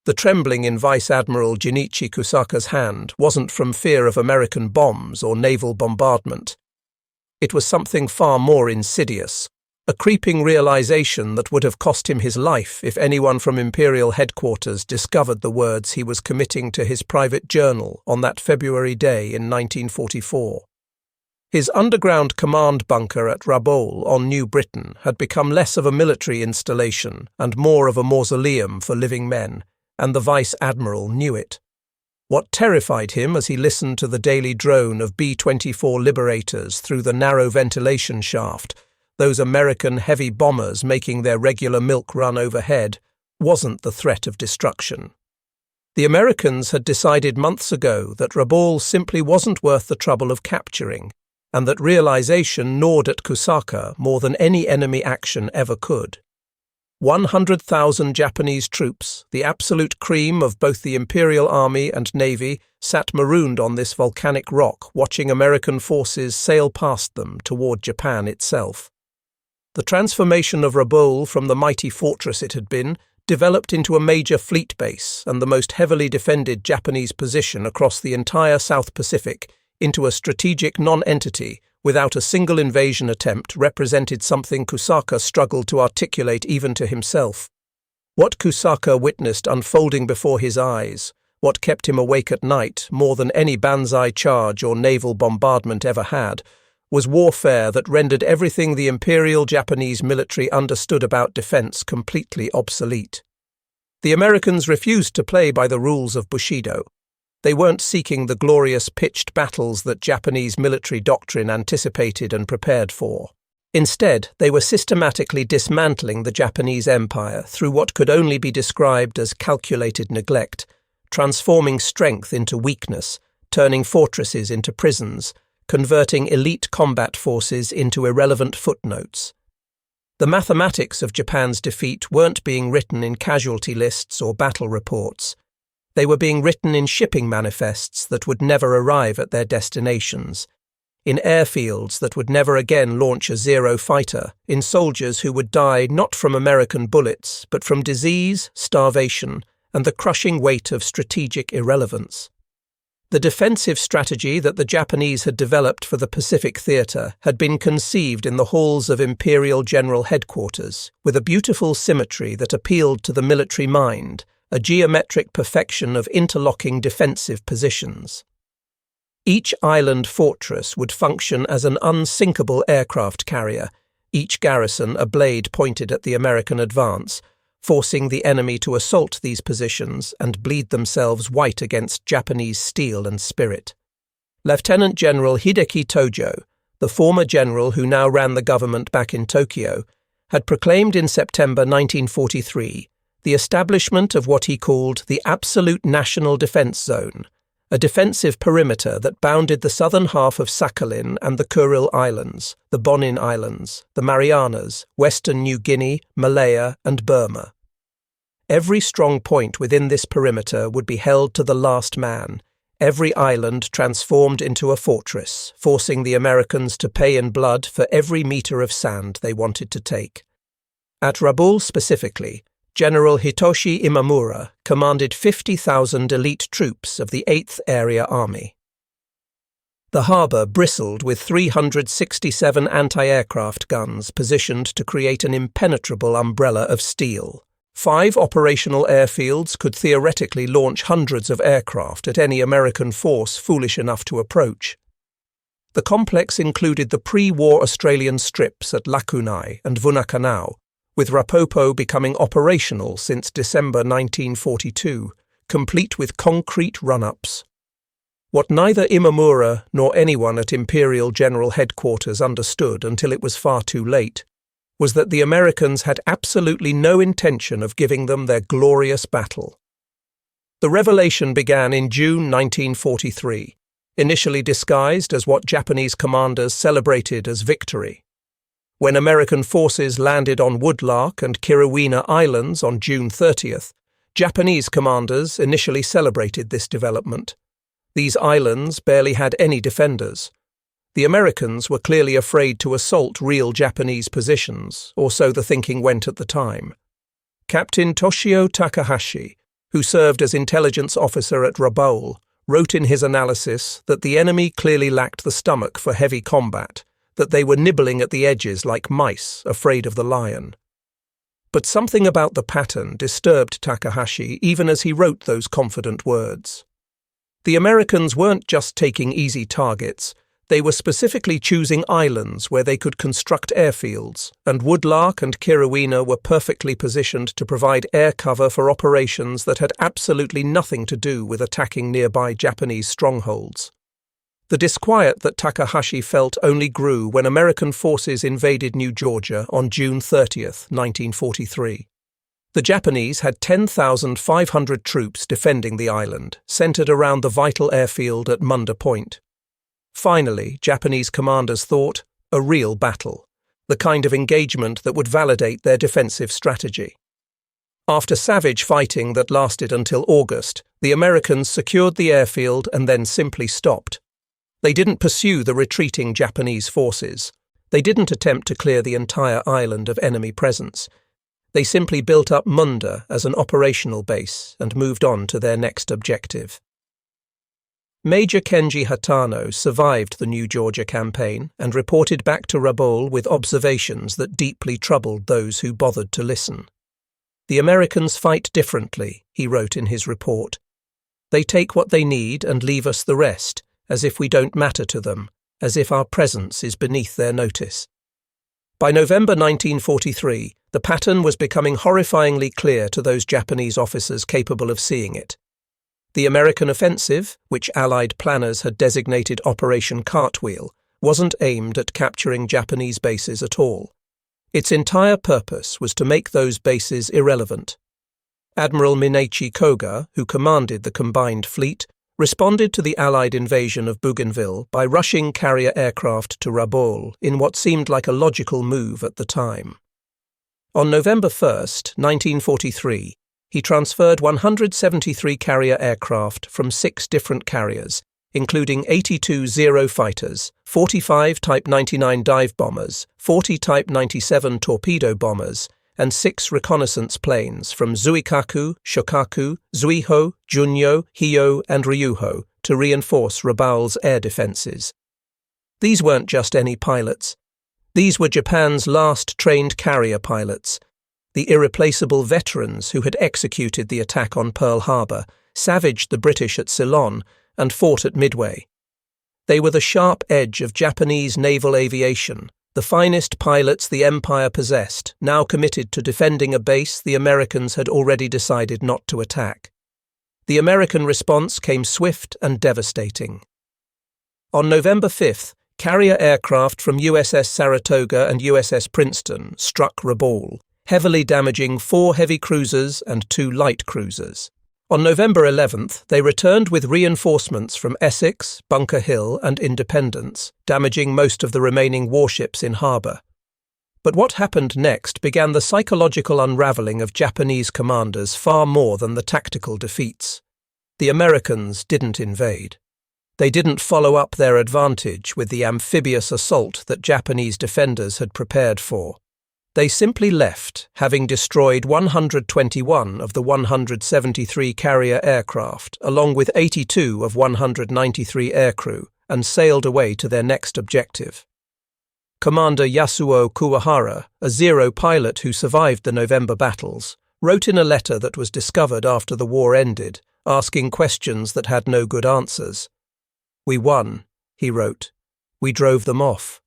The trembling in Vice Admiral Junichi Kusaka's hand wasn't from fear of American bombs or naval bombardment. It was something far more insidious, a creeping realization that would have cost him his life if anyone from Imperial headquarters discovered the words he was committing to his private journal on that February day in 1944. His underground command bunker at Rabaul on New Britain had become less of a military installation and more of a mausoleum for living men, and the Vice Admiral knew it. What terrified him as he listened to the daily drone of B-24 Liberators through the narrow ventilation shaft, those American heavy bombers making their regular milk run overhead, wasn't the threat of destruction. The Americans had decided months ago that Rabaul simply wasn't worth the trouble of capturing, and that realization gnawed at Kusaka more than any enemy action ever could. 100,000 Japanese troops, the absolute cream of both the Imperial Army and Navy, sat marooned on this volcanic rock, watching American forces sail past them toward Japan itself. The transformation of Rabaul from the mighty fortress it had been developed into a major fleet base and the most heavily defended Japanese position across the entire South Pacific into a strategic non-entity without a single invasion attempt represented something Kusaka struggled to articulate even to himself. What Kusaka witnessed unfolding before his eyes, what kept him awake at night more than any Banzai charge or naval bombardment ever had, was warfare that rendered everything the Imperial Japanese military understood about defense completely obsolete. The Americans refused to play by the rules of Bushido. They weren't seeking the glorious pitched battles that Japanese military doctrine anticipated and prepared for. Instead, they were systematically dismantling the Japanese Empire through what could only be described as calculated neglect, transforming strength into weakness, turning fortresses into prisons, converting elite combat forces into irrelevant footnotes. The mathematics of Japan's defeat weren't being written in casualty lists or battle reports. They were being written in shipping manifests that would never arrive at their destinations, in airfields that would never again launch a Zero fighter, in soldiers who would die not from American bullets, but from disease, starvation, and the crushing weight of strategic irrelevance. The defensive strategy that the Japanese had developed for the Pacific Theatre had been conceived in the halls of Imperial General Headquarters, with a beautiful symmetry that appealed to the military mind, a geometric perfection of interlocking defensive positions. Each island fortress would function as an unsinkable aircraft carrier, each garrison a blade pointed at the American advance, forcing the enemy to assault these positions and bleed themselves white against Japanese steel and spirit. Lieutenant General Hideki Tojo, the former general who now ran the government back in Tokyo, had proclaimed in September 1943 the establishment of what he called the Absolute National Defense Zone, a defensive perimeter that bounded the southern half of Sakhalin and the Kuril Islands, the Bonin Islands, the Marianas, Western New Guinea, Malaya, and Burma. Every strong point within this perimeter would be held to the last man, every island transformed into a fortress, forcing the Americans to pay in blood for every meter of sand they wanted to take. At Rabaul specifically, General Hitoshi Imamura commanded 50,000 elite troops of the 8th Area Army. The harbour bristled with 367 anti-aircraft guns positioned to create an impenetrable umbrella of steel. 5 operational airfields could theoretically launch hundreds of aircraft at any American force foolish enough to approach. The complex included the pre-war Australian strips at Lakunai and Vunakanau, with Rapopo becoming operational since December 1942, complete with concrete run-ups. What neither Imamura nor anyone at Imperial General Headquarters understood until it was far too late was that the Americans had absolutely no intention of giving them their glorious battle. The revelation began in June 1943, initially disguised as what Japanese commanders celebrated as victory. When American forces landed on Woodlark and Kiriwina Islands on June 30th, Japanese commanders initially celebrated this development. These islands barely had any defenders. The Americans were clearly afraid to assault real Japanese positions, or so the thinking went at the time. Captain Toshio Takahashi, who served as intelligence officer at Rabaul, wrote in his analysis that the enemy clearly lacked the stomach for heavy combat, that they were nibbling at the edges like mice afraid of the lion. But something about the pattern disturbed Takahashi even as he wrote those confident words. The Americans weren't just taking easy targets, they were specifically choosing islands where they could construct airfields, and Woodlark and Kirowina were perfectly positioned to provide air cover for operations that had absolutely nothing to do with attacking nearby Japanese strongholds. The disquiet that Takahashi felt only grew when American forces invaded New Georgia on June 30th, 1943. The Japanese had 10,500 troops defending the island, centered around the vital airfield at Munda Point. Finally, Japanese commanders thought, a real battle, the kind of engagement that would validate their defensive strategy. After savage fighting that lasted until August, the Americans secured the airfield and then simply stopped. They didn't pursue the retreating Japanese forces. They didn't attempt to clear the entire island of enemy presence. They simply built up Munda as an operational base and moved on to their next objective. Major Kenji Hatano survived the New Georgia campaign and reported back to Rabaul with observations that deeply troubled those who bothered to listen. "The Americans fight differently," he wrote in his report. "They take what they need and leave us the rest, as if we don't matter to them, as if our presence is beneath their notice." By November 1943, the pattern was becoming horrifyingly clear to those Japanese officers capable of seeing it. The American offensive, which Allied planners had designated Operation Cartwheel, wasn't aimed at capturing Japanese bases at all. Its entire purpose was to make those bases irrelevant. Admiral Minechi Koga, who commanded the combined fleet, responded to the Allied invasion of Bougainville by rushing carrier aircraft to Rabaul in what seemed like a logical move at the time. On November 1st, 1943, he transferred 173 carrier aircraft from 6 different carriers, including 82 Zero fighters, 45 Type 99 dive bombers, 40 Type 97 torpedo bombers, and 6 reconnaissance planes from Zuikaku, Shokaku, Zuiho, Junyo, Hio, and Ryuho to reinforce Rabaul's air defences. These weren't just any pilots. These were Japan's last trained carrier pilots, the irreplaceable veterans who had executed the attack on Pearl Harbor, savaged the British at Ceylon, and fought at Midway. They were the sharp edge of Japanese naval aviation, the finest pilots the Empire possessed, now committed to defending a base the Americans had already decided not to attack. The American response came swift and devastating. On November 5th, carrier aircraft from USS Saratoga and USS Princeton struck Rabaul, heavily damaging 4 heavy cruisers and 2 light cruisers. On November 11th, they returned with reinforcements from Essex, Bunker Hill, and Independence, damaging most of the remaining warships in harbour. But what happened next began the psychological unravelling of Japanese commanders far more than the tactical defeats. The Americans didn't invade. They didn't follow up their advantage with the amphibious assault that Japanese defenders had prepared for. They simply left, having destroyed 121 of the 173 carrier aircraft, along with 82 of 193 aircrew, and sailed away to their next objective. Commander Yasuo Kuwahara, a Zero pilot who survived the November battles, wrote in a letter that was discovered after the war ended, asking questions that had no good answers. "We won," he wrote. "We drove them off.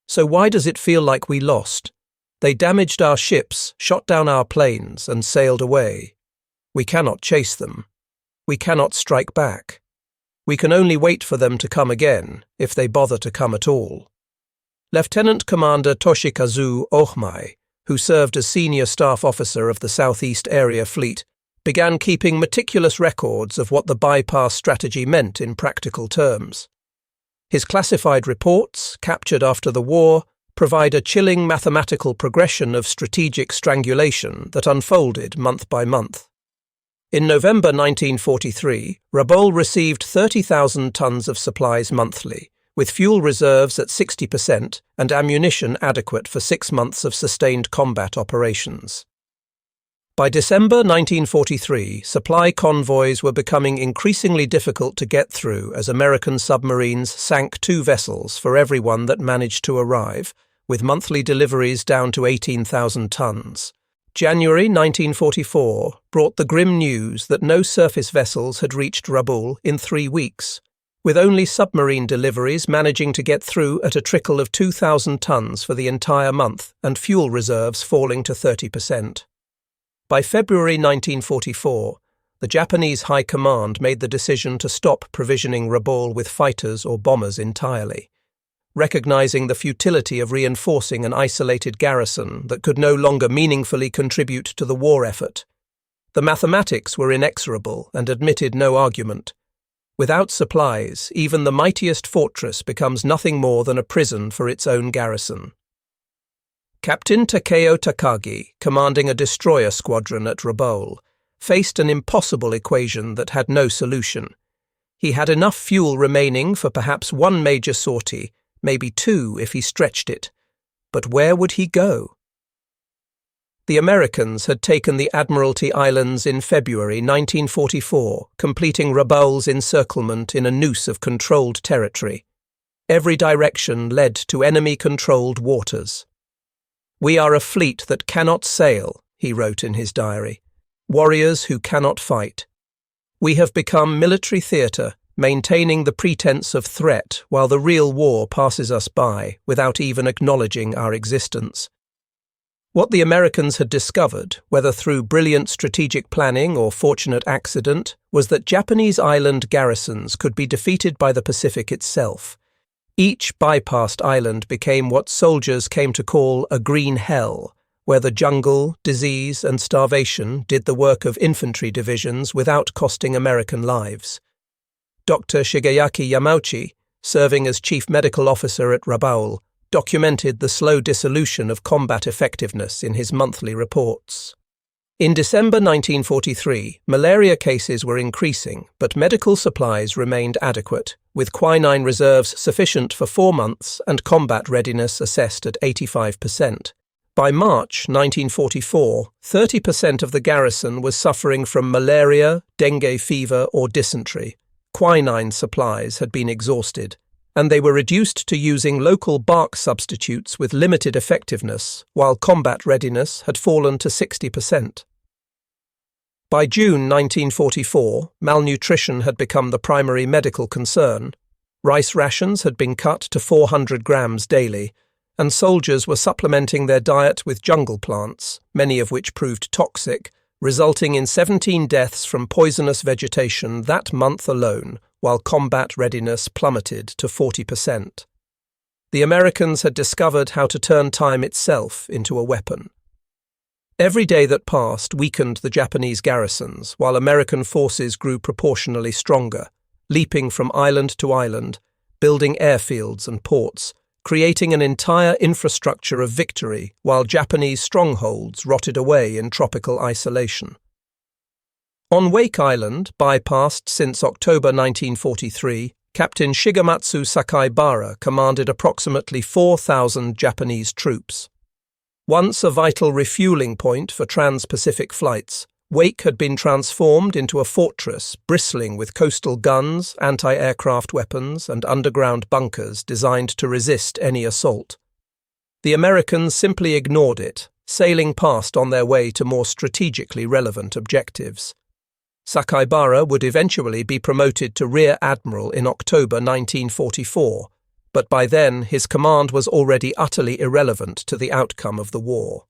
So why does it feel like we lost? They damaged our ships, shot down our planes, and sailed away. We cannot chase them. We cannot strike back. We can only wait for them to come again, if they bother to come at all." Lieutenant Commander Toshikazu Ohmai, who served as senior staff officer of the Southeast Area Fleet, began keeping meticulous records of what the bypass strategy meant in practical terms. His classified reports, captured after the war, provide a chilling mathematical progression of strategic strangulation that unfolded month by month. In November 1943, Rabaul received 30,000 tons of supplies monthly, with fuel reserves at 60% and ammunition adequate for 6 months of sustained combat operations. By December 1943, supply convoys were becoming increasingly difficult to get through as American submarines sank 2 vessels for every one that managed to arrive, with monthly deliveries down to 18,000 tons. January 1944 brought the grim news that no surface vessels had reached Rabaul in 3 weeks, with only submarine deliveries managing to get through at a trickle of 2,000 tons for the entire month and fuel reserves falling to 30%. By February 1944, the Japanese High Command made the decision to stop provisioning Rabaul with fighters or bombers entirely, recognizing the futility of reinforcing an isolated garrison that could no longer meaningfully contribute to the war effort. The mathematics were inexorable and admitted no argument. Without supplies, even the mightiest fortress becomes nothing more than a prison for its own garrison. Captain Takeo Takagi, commanding a destroyer squadron at Rabaul, faced an impossible equation that had no solution. He had enough fuel remaining for perhaps 1 major sortie, maybe 2 if he stretched it. But where would he go? The Americans had taken the Admiralty Islands in February 1944, completing Rabaul's encirclement in a noose of controlled territory. Every direction led to enemy-controlled waters. "We are a fleet that cannot sail," he wrote in his diary. "Warriors who cannot fight. We have become military theatre, maintaining the pretense of threat while the real war passes us by without even acknowledging our existence." What the Americans had discovered, whether through brilliant strategic planning or fortunate accident, was that Japanese island garrisons could be defeated by the Pacific itself. Each bypassed island became what soldiers came to call a green hell, where the jungle, disease, and starvation did the work of infantry divisions without costing American lives. Dr. Shigeaki Yamauchi, serving as chief medical officer at Rabaul, documented the slow dissolution of combat effectiveness in his monthly reports. In December 1943, malaria cases were increasing, but medical supplies remained adequate, with quinine reserves sufficient for 4 months and combat readiness assessed at 85%. By March 1944, 30% of the garrison was suffering from malaria, dengue fever, or dysentery. Quinine supplies had been exhausted, and they were reduced to using local bark substitutes with limited effectiveness, while combat readiness had fallen to 60%. By June 1944, malnutrition had become the primary medical concern. Rice rations had been cut to 400 grams daily, and soldiers were supplementing their diet with jungle plants, many of which proved toxic, resulting in 17 deaths from poisonous vegetation that month alone, while combat readiness plummeted to 40%. The Americans had discovered how to turn time itself into a weapon. Every day that passed weakened the Japanese garrisons, while American forces grew proportionally stronger, leaping from island to island, building airfields and ports, creating an entire infrastructure of victory, while Japanese strongholds rotted away in tropical isolation. On Wake Island, bypassed since October 1943, Captain Shigematsu Sakaibara commanded approximately 4,000 Japanese troops. Once a vital refueling point for trans-Pacific flights, Wake had been transformed into a fortress bristling with coastal guns, anti-aircraft weapons, and underground bunkers designed to resist any assault. The Americans simply ignored it, sailing past on their way to more strategically relevant objectives. Sakaibara would eventually be promoted to Rear Admiral in October 1944, but by then his command was already utterly irrelevant to the outcome of the war.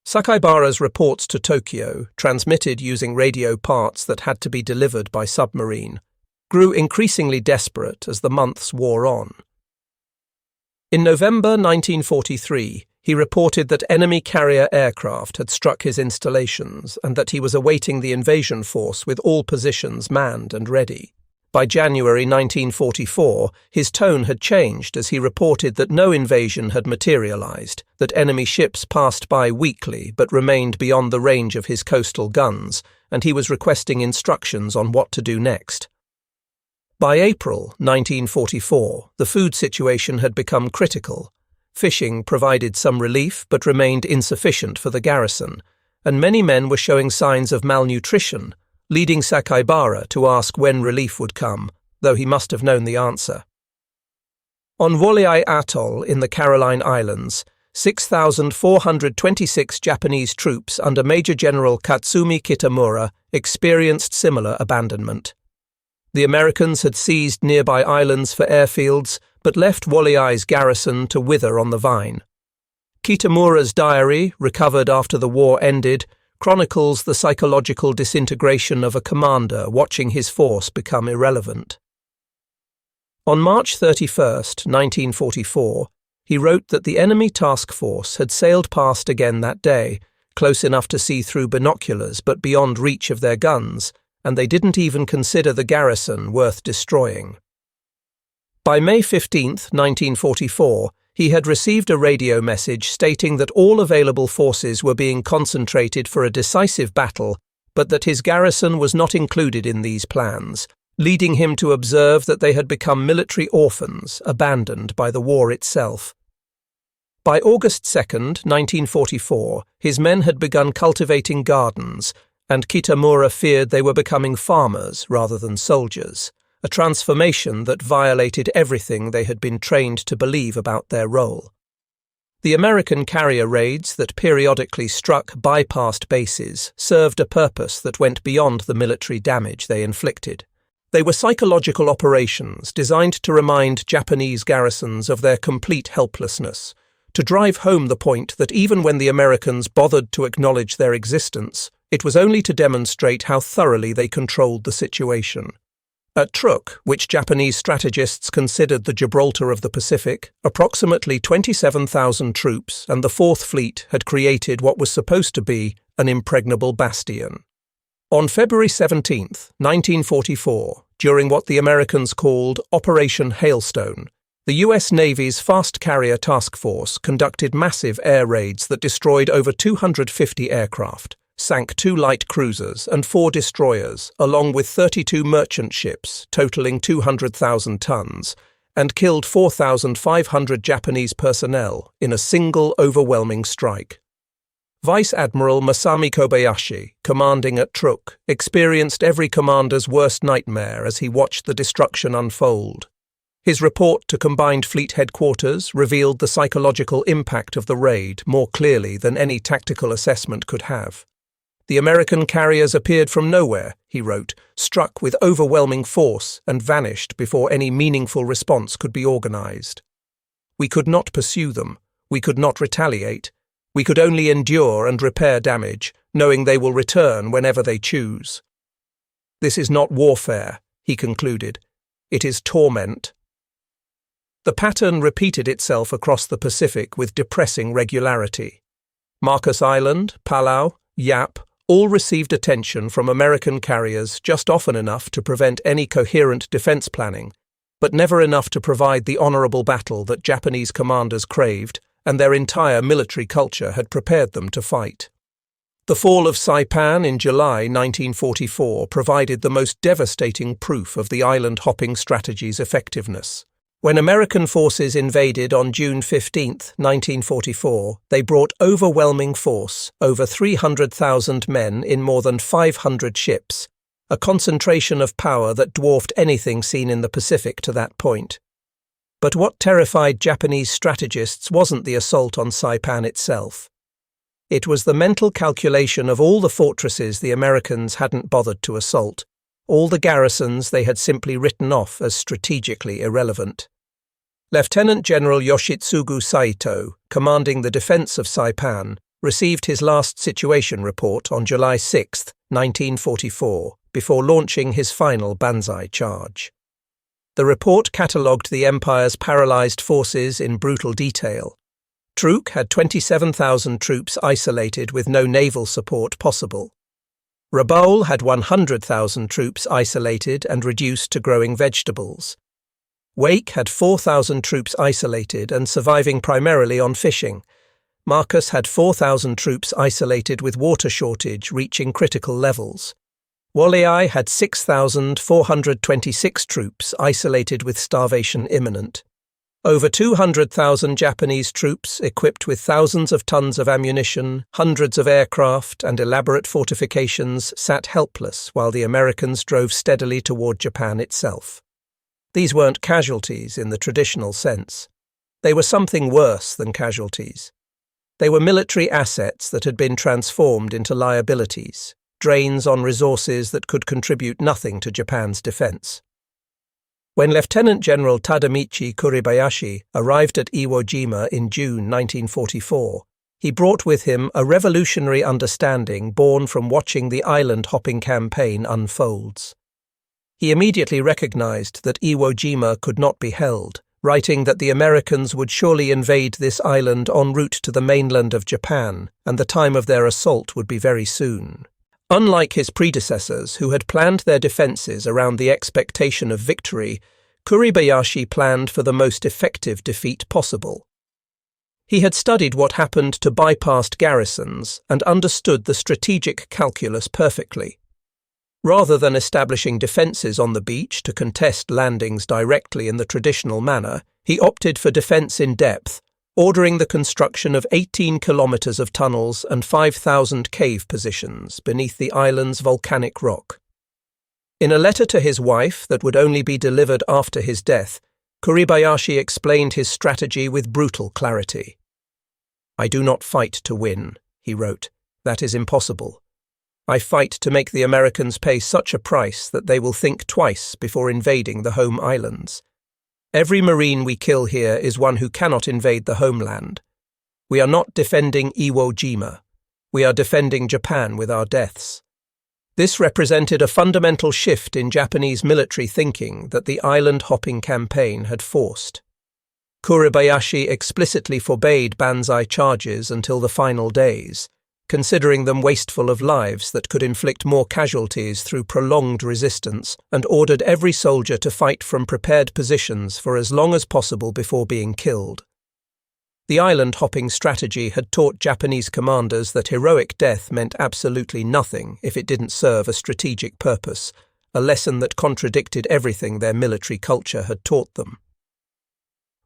Sakaibara's reports to Tokyo, transmitted using radio parts that had to be delivered by submarine, grew increasingly desperate as the months wore on. In November 1943, he reported that enemy carrier aircraft had struck his installations and that he was awaiting the invasion force with all positions manned and ready. By January 1944, his tone had changed as he reported that no invasion had materialized, that enemy ships passed by weekly but remained beyond the range of his coastal guns, and he was requesting instructions on what to do next. By April 1944, the food situation had become critical. Fishing provided some relief but remained insufficient for the garrison, and many men were showing signs of malnutrition, leading Sakayabara to ask when relief would come, though he must have known the answer. On Waialae Atoll in the Caroline Islands, 6,426 Japanese troops under Major General Katsumi Kitamura experienced similar abandonment. The Americans had seized nearby islands for airfields, but left Waialae's garrison to wither on the vine. Kitamura's diary, recovered after the war ended, chronicles the psychological disintegration of a commander watching his force become irrelevant. On March 31, 1944, he wrote that the enemy task force had sailed past again that day, close enough to see through binoculars but beyond reach of their guns, and they didn't even consider the garrison worth destroying. By May 15, 1944, he had received a radio message stating that all available forces were being concentrated for a decisive battle, but that his garrison was not included in these plans, leading him to observe that they had become military orphans, abandoned by the war itself. By August 2, 1944, his men had begun cultivating gardens, and Kitamura feared they were becoming farmers rather than soldiers, a transformation that violated everything they had been trained to believe about their role. The American carrier raids that periodically struck bypassed bases served a purpose that went beyond the military damage they inflicted. They were psychological operations designed to remind Japanese garrisons of their complete helplessness, to drive home the point that even when the Americans bothered to acknowledge their existence, it was only to demonstrate how thoroughly they controlled the situation. At Truk, which Japanese strategists considered the Gibraltar of the Pacific, approximately 27,000 troops and the Fourth Fleet had created what was supposed to be an impregnable bastion. On February 17, 1944, during what the Americans called Operation Hailstone, the U.S. Navy's Fast Carrier Task Force conducted massive air raids that destroyed over 250 aircraft, sank 2 light cruisers and 4 destroyers, along with 32 merchant ships totaling 200,000 tons, and killed 4,500 Japanese personnel in a single overwhelming strike. Vice Admiral Masami Kobayashi, commanding at Truk, experienced every commander's worst nightmare as he watched the destruction unfold. His report to Combined Fleet Headquarters revealed the psychological impact of the raid more clearly than any tactical assessment could have. The American carriers appeared from nowhere, he wrote, struck with overwhelming force and vanished before any meaningful response could be organized. We could not pursue them. We could not retaliate. We could only endure and repair damage, knowing they will return whenever they choose. This is not warfare, he concluded. It is torment. The pattern repeated itself across the Pacific with depressing regularity. Marcus Island, Palau, Yap, all received attention from American carriers just often enough to prevent any coherent defense planning, but never enough to provide the honorable battle that Japanese commanders craved and their entire military culture had prepared them to fight. The fall of Saipan in July 1944 provided the most devastating proof of the island-hopping strategy's effectiveness. When American forces invaded on June 15, 1944, they brought overwhelming force, over 300,000 men in more than 500 ships, a concentration of power that dwarfed anything seen in the Pacific to that point. But what terrified Japanese strategists wasn't the assault on Saipan itself. It was the mental calculation of all the fortresses the Americans hadn't bothered to assault, all the garrisons they had simply written off as strategically irrelevant. Lieutenant General Yoshitsugu Saito, commanding the defense of Saipan, received his last situation report on July 6, 1944, before launching his final Banzai charge. The report catalogued the Empire's paralysed forces in brutal detail. Truk had 27,000 troops isolated with no naval support possible. Rabaul had 100,000 troops isolated and reduced to growing vegetables. Wake had 4,000 troops isolated and surviving primarily on fishing. Marcus had 4,000 troops isolated with water shortage reaching critical levels. Waialae had 6,426 troops isolated with starvation imminent. Over 200,000 Japanese troops, equipped with thousands of tons of ammunition, hundreds of aircraft, and elaborate fortifications, sat helpless while the Americans drove steadily toward Japan itself. These weren't casualties in the traditional sense. They were something worse than casualties. They were military assets that had been transformed into liabilities, drains on resources that could contribute nothing to Japan's defense. When Lieutenant General Tadamichi Kuribayashi arrived at Iwo Jima in June 1944, he brought with him a revolutionary understanding born from watching the island-hopping campaign unfolds. He immediately recognized that Iwo Jima could not be held, writing that the Americans would surely invade this island en route to the mainland of Japan, and the time of their assault would be very soon. Unlike his predecessors, who had planned their defences around the expectation of victory, Kuribayashi planned for the most effective defeat possible. He had studied what happened to bypassed garrisons and understood the strategic calculus perfectly. Rather than establishing defences on the beach to contest landings directly in the traditional manner, he opted for defence in depth, ordering the construction of 18 kilometres of tunnels and 5,000 cave positions beneath the island's volcanic rock. In a letter to his wife that would only be delivered after his death, Kuribayashi explained his strategy with brutal clarity. "I do not fight to win," he wrote. "That is impossible. I fight to make the Americans pay such a price that they will think twice before invading the home islands. Every Marine we kill here is one who cannot invade the homeland. We are not defending Iwo Jima. We are defending Japan with our deaths." This represented a fundamental shift in Japanese military thinking that the island-hopping campaign had forced. Kuribayashi explicitly forbade banzai charges until the final days, considering them wasteful of lives that could inflict more casualties through prolonged resistance, and ordered every soldier to fight from prepared positions for as long as possible before being killed. The island-hopping strategy had taught Japanese commanders that heroic death meant absolutely nothing if it didn't serve a strategic purpose, a lesson that contradicted everything their military culture had taught them.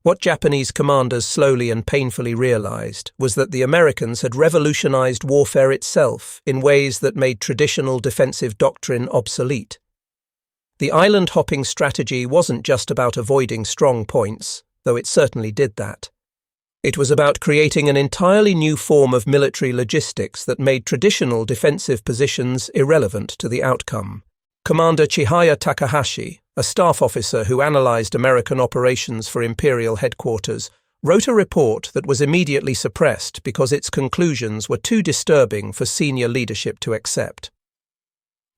What Japanese commanders slowly and painfully realized was that the Americans had revolutionized warfare itself in ways that made traditional defensive doctrine obsolete. The island-hopping strategy wasn't just about avoiding strong points, though it certainly did that. It was about creating an entirely new form of military logistics that made traditional defensive positions irrelevant to the outcome. Commander Chihaya Takahashi, a staff officer who analyzed American operations for Imperial headquarters, wrote a report that was immediately suppressed because its conclusions were too disturbing for senior leadership to accept.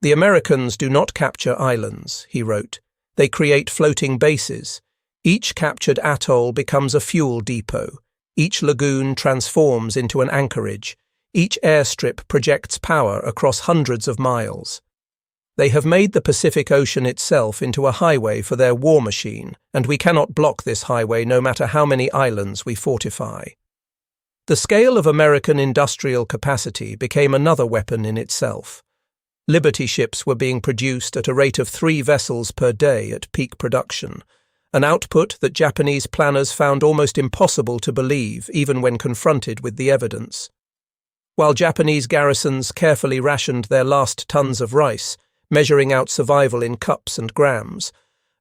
"The Americans do not capture islands," he wrote. "They create floating bases. Each captured atoll becomes a fuel depot. Each lagoon transforms into an anchorage. Each airstrip projects power across hundreds of miles. They have made the Pacific Ocean itself into a highway for their war machine, and we cannot block this highway no matter how many islands we fortify." The scale of American industrial capacity became another weapon in itself. Liberty ships were being produced at a rate of 3 vessels per day at peak production, an output that Japanese planners found almost impossible to believe even when confronted with the evidence. While Japanese garrisons carefully rationed their last tons of rice, measuring out survival in cups and grams,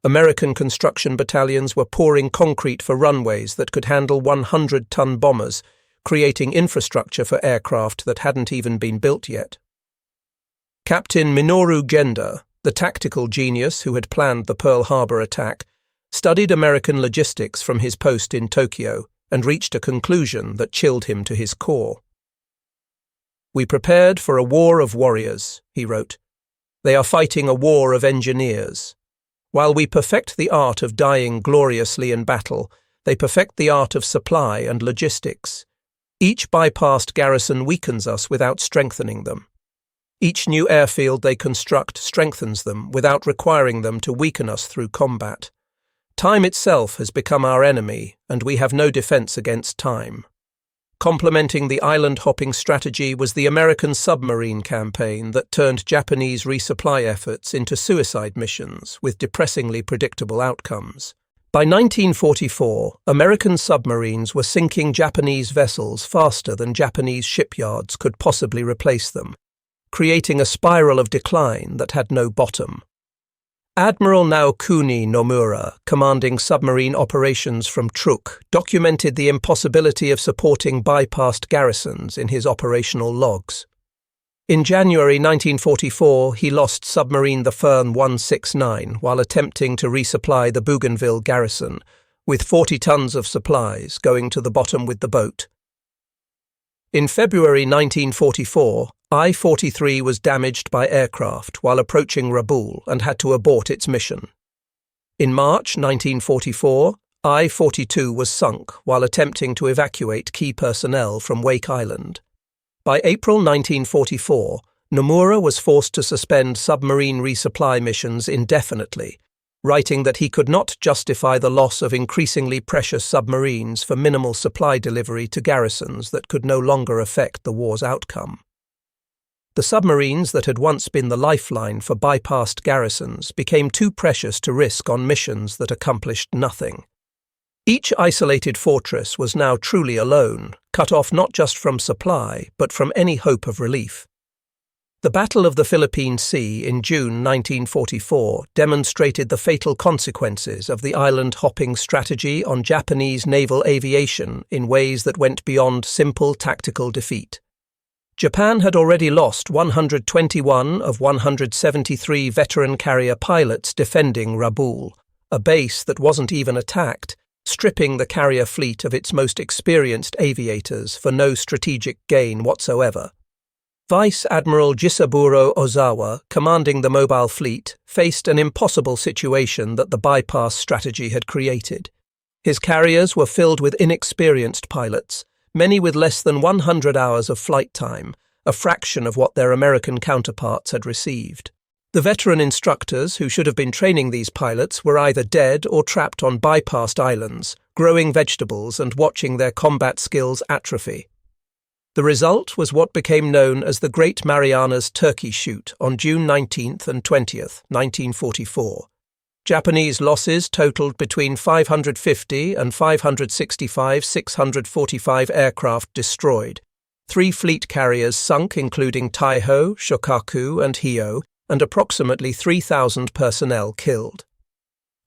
American construction battalions were pouring concrete for runways that could handle 100-ton bombers, creating infrastructure for aircraft that hadn't even been built yet. Captain Minoru Genda, the tactical genius who had planned the Pearl Harbor attack, studied American logistics from his post in Tokyo and reached a conclusion that chilled him to his core. "We prepared for a war of warriors," he wrote. "They are fighting a war of engineers. While we perfect the art of dying gloriously in battle, they perfect the art of supply and logistics. Each bypassed garrison weakens us without strengthening them. Each new airfield they construct strengthens them without requiring them to weaken us through combat. Time itself has become our enemy, and we have no defense against time." Complementing the island-hopping strategy was the American submarine campaign that turned Japanese resupply efforts into suicide missions with depressingly predictable outcomes. By 1944, American submarines were sinking Japanese vessels faster than Japanese shipyards could possibly replace them, creating a spiral of decline that had no bottom. Admiral Naokuni Nomura, commanding submarine operations from Truk, documented the impossibility of supporting bypassed garrisons in his operational logs. In January 1944, he lost submarine the Fern 169 while attempting to resupply the Bougainville garrison, with 40 tons of supplies going to the bottom with the boat. In February 1944, I-43 was damaged by aircraft while approaching Rabaul and had to abort its mission. In March 1944, I-42 was sunk while attempting to evacuate key personnel from Wake Island. By April 1944, Nomura was forced to suspend submarine resupply missions indefinitely, writing that he could not justify the loss of increasingly precious submarines for minimal supply delivery to garrisons that could no longer affect the war's outcome. The submarines that had once been the lifeline for bypassed garrisons became too precious to risk on missions that accomplished nothing. Each isolated fortress was now truly alone, cut off not just from supply, but from any hope of relief. The Battle of the Philippine Sea in June 1944 demonstrated the fatal consequences of the island-hopping strategy on Japanese naval aviation in ways that went beyond simple tactical defeat. Japan had already lost 121 of 173 veteran carrier pilots defending Rabaul, a base that wasn't even attacked, stripping the carrier fleet of its most experienced aviators for no strategic gain whatsoever. Vice Admiral Jisaburo Ozawa, commanding the mobile fleet, faced an impossible situation that the bypass strategy had created. His carriers were filled with inexperienced pilots, many with less than 100 hours of flight time, a fraction of what their American counterparts had received. The veteran instructors who should have been training these pilots were either dead or trapped on bypassed islands, growing vegetables and watching their combat skills atrophy. The result was what became known as the Great Marianas Turkey Shoot on June 19th and 20th, 1944. Japanese losses totaled between 550 and 565 645 aircraft destroyed, 3 fleet carriers sunk including Taiho, Shokaku and Hio, and approximately 3,000 personnel killed.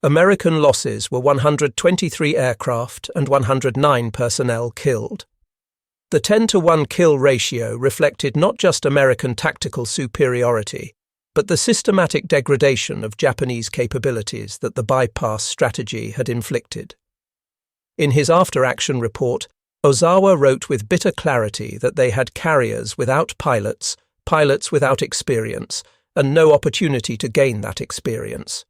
American losses were 123 aircraft and 109 personnel killed. The 10-to-1 kill ratio reflected not just American tactical superiority, but the systematic degradation of Japanese capabilities that the bypass strategy had inflicted. In his after-action report, Ozawa wrote with bitter clarity that they had carriers without pilots, pilots without experience, and no opportunity to gain that experience.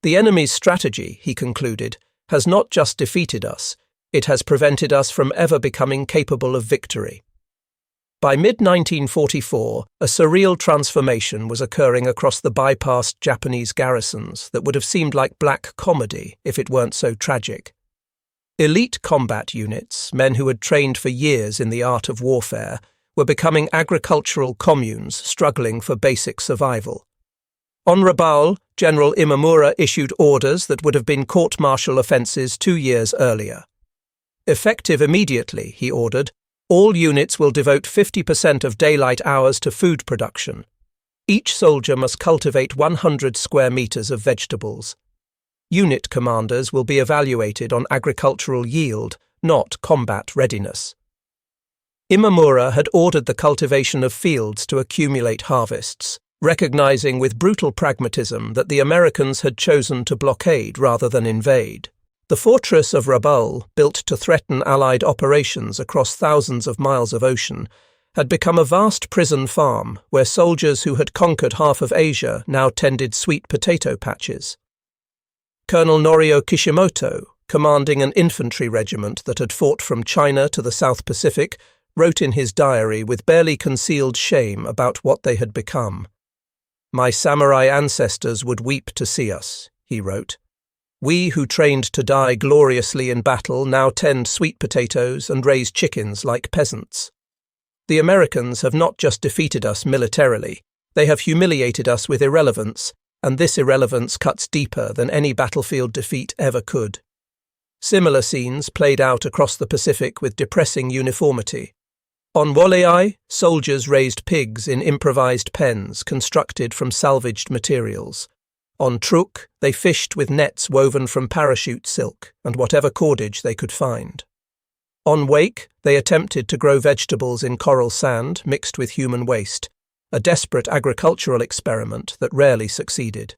The enemy's strategy, he concluded, has not just defeated us, it has prevented us from ever becoming capable of victory. By mid-1944, a surreal transformation was occurring across the bypassed Japanese garrisons that would have seemed like black comedy if it weren't so tragic. Elite combat units, men who had trained for years in the art of warfare, were becoming agricultural communes struggling for basic survival. On Rabaul, General Imamura issued orders that would have been court-martial offences 2 years earlier. Effective immediately, he ordered, all units will devote 50% of daylight hours to food production. Each soldier must cultivate 100 square meters of vegetables. Unit commanders will be evaluated on agricultural yield, not combat readiness. Imamura had ordered the cultivation of fields to accumulate harvests, recognizing with brutal pragmatism that the Americans had chosen to blockade rather than invade. The fortress of Rabaul, built to threaten Allied operations across thousands of miles of ocean, had become a vast prison farm where soldiers who had conquered half of Asia now tended sweet potato patches. Colonel Norio Kishimoto, commanding an infantry regiment that had fought from China to the South Pacific, wrote in his diary with barely concealed shame about what they had become. "My samurai ancestors would weep to see us," he wrote. "We who trained to die gloriously in battle now tend sweet potatoes and raise chickens like peasants. The Americans have not just defeated us militarily, they have humiliated us with irrelevance, and this irrelevance cuts deeper than any battlefield defeat ever could. Similar scenes played out across the Pacific with depressing uniformity. On Wala'i, soldiers raised pigs in improvised pens constructed from salvaged materials. On Truk, they fished with nets woven from parachute silk and whatever cordage they could find. On Wake, they attempted to grow vegetables in coral sand mixed with human waste, a desperate agricultural experiment that rarely succeeded.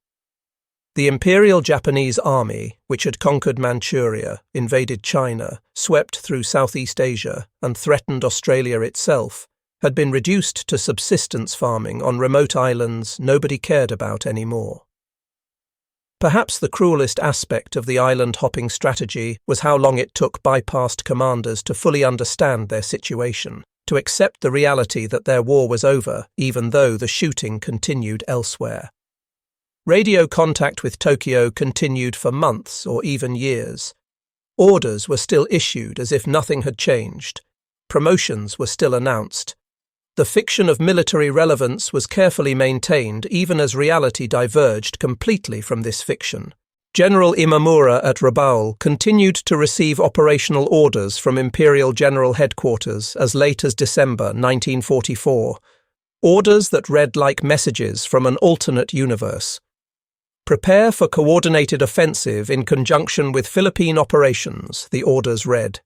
The Imperial Japanese Army, which had conquered Manchuria, invaded China, swept through Southeast Asia, and threatened Australia itself, had been reduced to subsistence farming on remote islands nobody cared about anymore. Perhaps the cruelest aspect of the island-hopping strategy was how long it took bypassed commanders to fully understand their situation, to accept the reality that their war was over, even though the shooting continued elsewhere. Radio contact with Tokyo continued for months or even years. Orders were still issued as if nothing had changed. Promotions were still announced. The fiction of military relevance was carefully maintained even as reality diverged completely from this fiction. General Imamura at Rabaul continued to receive operational orders from Imperial General Headquarters as late as December 1944, orders that read like messages from an alternate universe. Prepare for coordinated offensive in conjunction with Philippine operations, the orders read.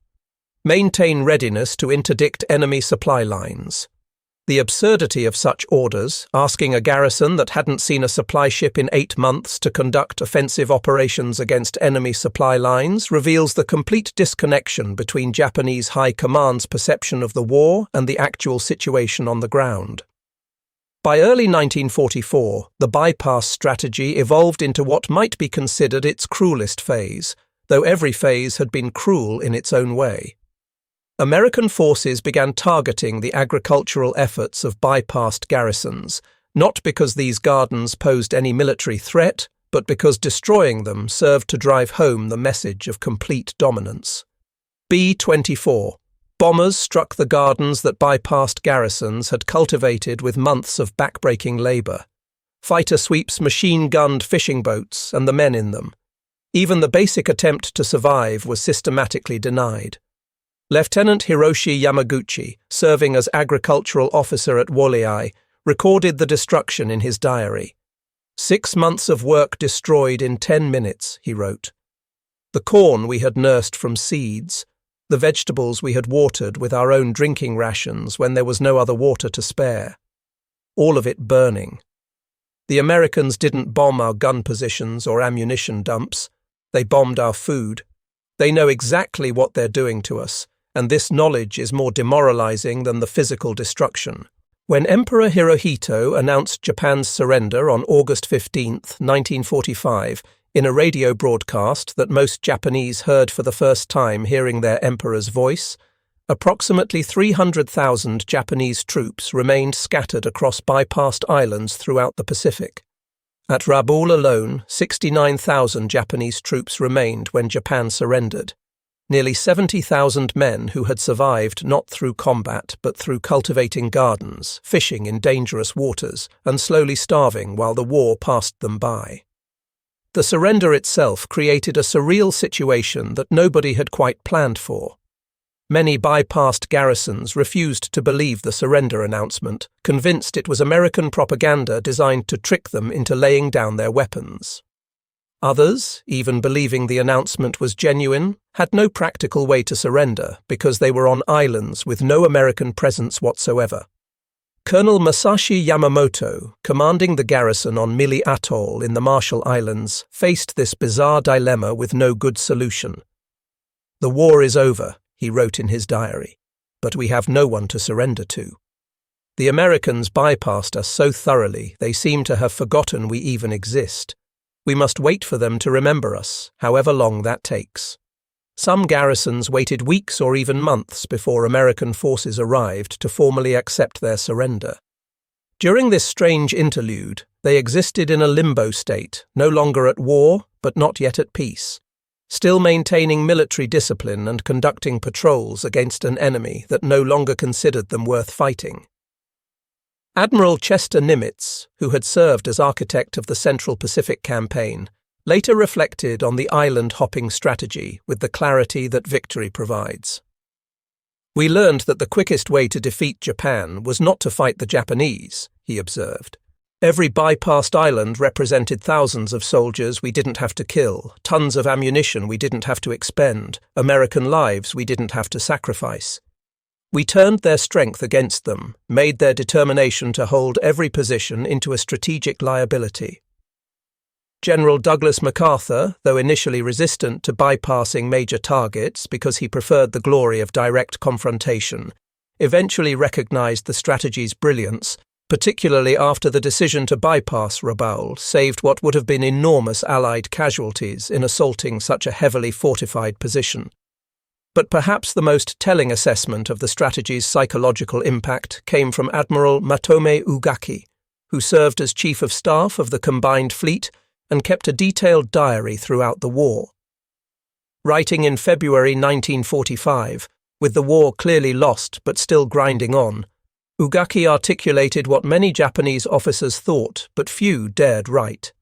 Maintain readiness to interdict enemy supply lines. The absurdity of such orders, asking a garrison that hadn't seen a supply ship in 8 months to conduct offensive operations against enemy supply lines, reveals the complete disconnection between Japanese High Command's perception of the war and the actual situation on the ground. By early 1944, the bypass strategy evolved into what might be considered its cruelest phase, though every phase had been cruel in its own way. American forces began targeting the agricultural efforts of bypassed garrisons, not because these gardens posed any military threat, but because destroying them served to drive home the message of complete dominance. B-24. Bombers struck the gardens that bypassed garrisons had cultivated with months of backbreaking labour. Fighter sweeps machine-gunned fishing boats and the men in them. Even the basic attempt to survive was systematically denied. Lieutenant Hiroshi Yamaguchi, serving as agricultural officer at Wala'i, recorded the destruction in his diary. 6 months of work destroyed in 10 minutes, he wrote. The corn we had nursed from seeds, the vegetables we had watered with our own drinking rations when there was no other water to spare. All of it burning. The Americans didn't bomb our gun positions or ammunition dumps. They bombed our food. They know exactly what they're doing to us, and this knowledge is more demoralizing than the physical destruction. When Emperor Hirohito announced Japan's surrender on August 15, 1945, in a radio broadcast that most Japanese heard for the first time hearing their emperor's voice, approximately 300,000 Japanese troops remained scattered across bypassed islands throughout the Pacific. At Rabaul alone, 69,000 Japanese troops remained when Japan surrendered. Nearly 70,000 men who had survived not through combat but through cultivating gardens, fishing in dangerous waters, and slowly starving while the war passed them by. The surrender itself created a surreal situation that nobody had quite planned for. Many bypassed garrisons refused to believe the surrender announcement, convinced it was American propaganda designed to trick them into laying down their weapons. Others, even believing the announcement was genuine, had no practical way to surrender because they were on islands with no American presence whatsoever. Colonel Masashi Yamamoto, commanding the garrison on Mili Atoll in the Marshall Islands, faced this bizarre dilemma with no good solution. "The war is over," he wrote in his diary, "but we have no one to surrender to. The Americans bypassed us so thoroughly they seem to have forgotten we even exist. We must wait for them to remember us, however long that takes." Some garrisons waited weeks or even months before American forces arrived to formally accept their surrender. During this strange interlude, they existed in a limbo state, no longer at war, but not yet at peace, still maintaining military discipline and conducting patrols against an enemy that no longer considered them worth fighting. Admiral Chester Nimitz, who had served as architect of the Central Pacific Campaign, later reflected on the island-hopping strategy with the clarity that victory provides. "We learned that the quickest way to defeat Japan was not to fight the Japanese," he observed. "Every bypassed island represented thousands of soldiers we didn't have to kill, tons of ammunition we didn't have to expend, American lives we didn't have to sacrifice. We turned their strength against them, made their determination to hold every position into a strategic liability." General Douglas MacArthur, though initially resistant to bypassing major targets because he preferred the glory of direct confrontation, eventually recognized the strategy's brilliance, particularly after the decision to bypass Rabaul saved what would have been enormous Allied casualties in assaulting such a heavily fortified position. But perhaps the most telling assessment of the strategy's psychological impact came from Admiral Matome Ugaki, who served as Chief of Staff of the Combined Fleet and kept a detailed diary throughout the war. Writing in February 1945, with the war clearly lost but still grinding on, Ugaki articulated what many Japanese officers thought but few dared write.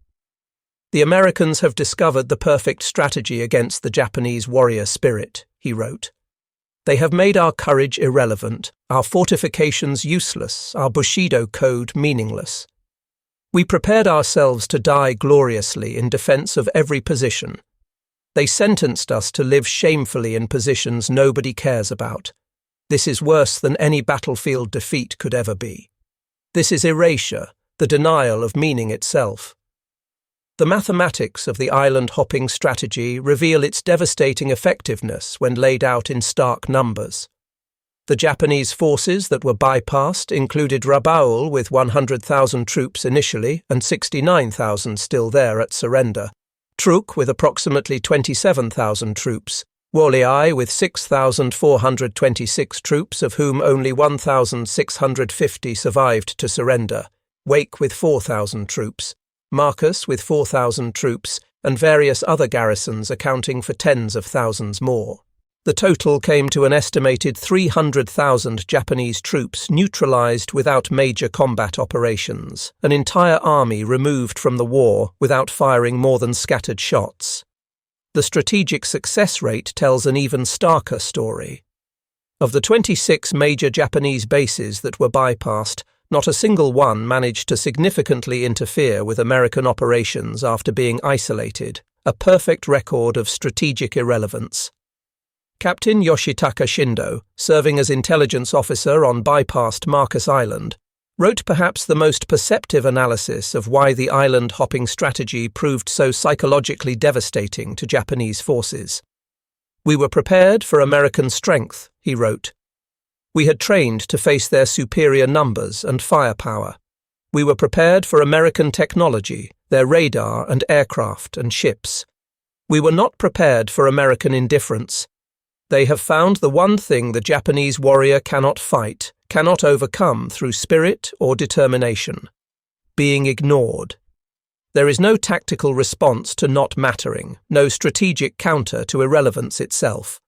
"The Americans have discovered the perfect strategy against the Japanese warrior spirit," he wrote. "They have made our courage irrelevant, our fortifications useless, our Bushido code meaningless. We prepared ourselves to die gloriously in defense of every position. They sentenced us to live shamefully in positions nobody cares about. This is worse than any battlefield defeat could ever be. This is erasure, the denial of meaning itself." The mathematics of the island-hopping strategy reveal its devastating effectiveness when laid out in stark numbers. The Japanese forces that were bypassed included Rabaul with 100,000 troops initially and 69,000 still there at surrender, Truk with approximately 27,000 troops, Woliai with 6,426 troops, of whom only 1,650 survived to surrender, Wake with 4,000 troops, Marcus with 4,000 troops, and various other garrisons accounting for tens of thousands more. The total came to an estimated 300,000 Japanese troops neutralized without major combat operations, an entire army removed from the war without firing more than scattered shots. The strategic success rate tells an even starker story. Of the 26 major Japanese bases that were bypassed, not a single one managed to significantly interfere with American operations after being isolated, a perfect record of strategic irrelevance. Captain Yoshitaka Shindo, serving as intelligence officer on bypassed Marcus Island, wrote perhaps the most perceptive analysis of why the island-hopping strategy proved so psychologically devastating to Japanese forces. "We were prepared for American strength," he wrote. "We had trained to face their superior numbers and firepower. We were prepared for American technology, their radar and aircraft and ships. We were not prepared for American indifference. They have found the one thing the Japanese warrior cannot fight, cannot overcome through spirit or determination: being ignored. There is no tactical response to not mattering, no strategic counter to irrelevance itself."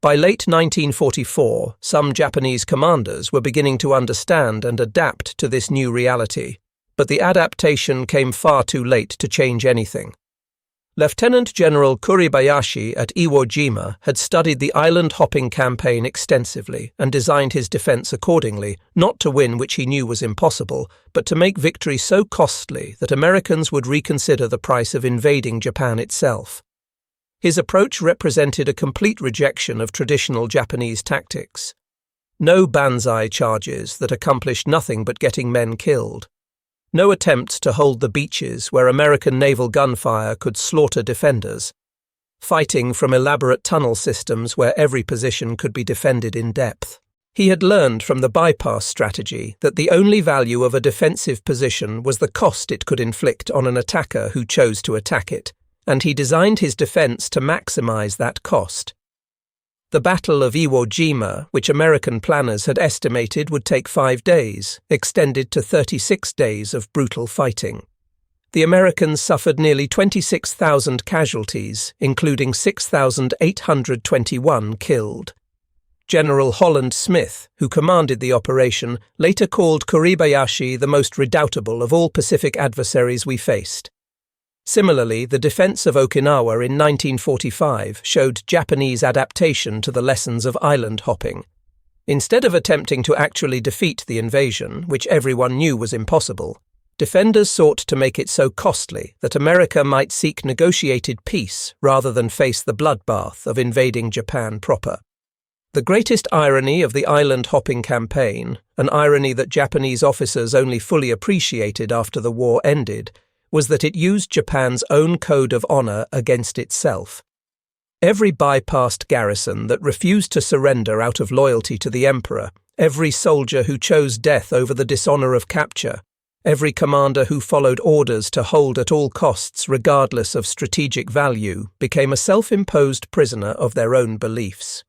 By late 1944, some Japanese commanders were beginning to understand and adapt to this new reality, but the adaptation came far too late to change anything. Lieutenant General Kuribayashi at Iwo Jima had studied the island-hopping campaign extensively and designed his defense accordingly, not to win, which he knew was impossible, but to make victory so costly that Americans would reconsider the price of invading Japan itself. His approach represented a complete rejection of traditional Japanese tactics. No banzai charges that accomplished nothing but getting men killed. No attempts to hold the beaches where American naval gunfire could slaughter defenders. Fighting from elaborate tunnel systems where every position could be defended in depth. He had learned from the bypass strategy that the only value of a defensive position was the cost it could inflict on an attacker who chose to attack it, and he designed his defense to maximize that cost. The Battle of Iwo Jima, which American planners had estimated would take 5 days, extended to 36 days of brutal fighting. The Americans suffered nearly 26,000 casualties, including 6,821 killed. General Holland Smith, who commanded the operation, later called Kuribayashi the most redoubtable of all Pacific adversaries we faced. Similarly, the defense of Okinawa in 1945 showed Japanese adaptation to the lessons of island hopping. Instead of attempting to actually defeat the invasion, which everyone knew was impossible, defenders sought to make it so costly that America might seek negotiated peace rather than face the bloodbath of invading Japan proper. The greatest irony of the island-hopping campaign, an irony that Japanese officers only fully appreciated after the war ended, was that it used Japan's own code of honor against itself. Every bypassed garrison that refused to surrender out of loyalty to the emperor, every soldier who chose death over the dishonor of capture, every commander who followed orders to hold at all costs regardless of strategic value became a self-imposed prisoner of their own beliefs.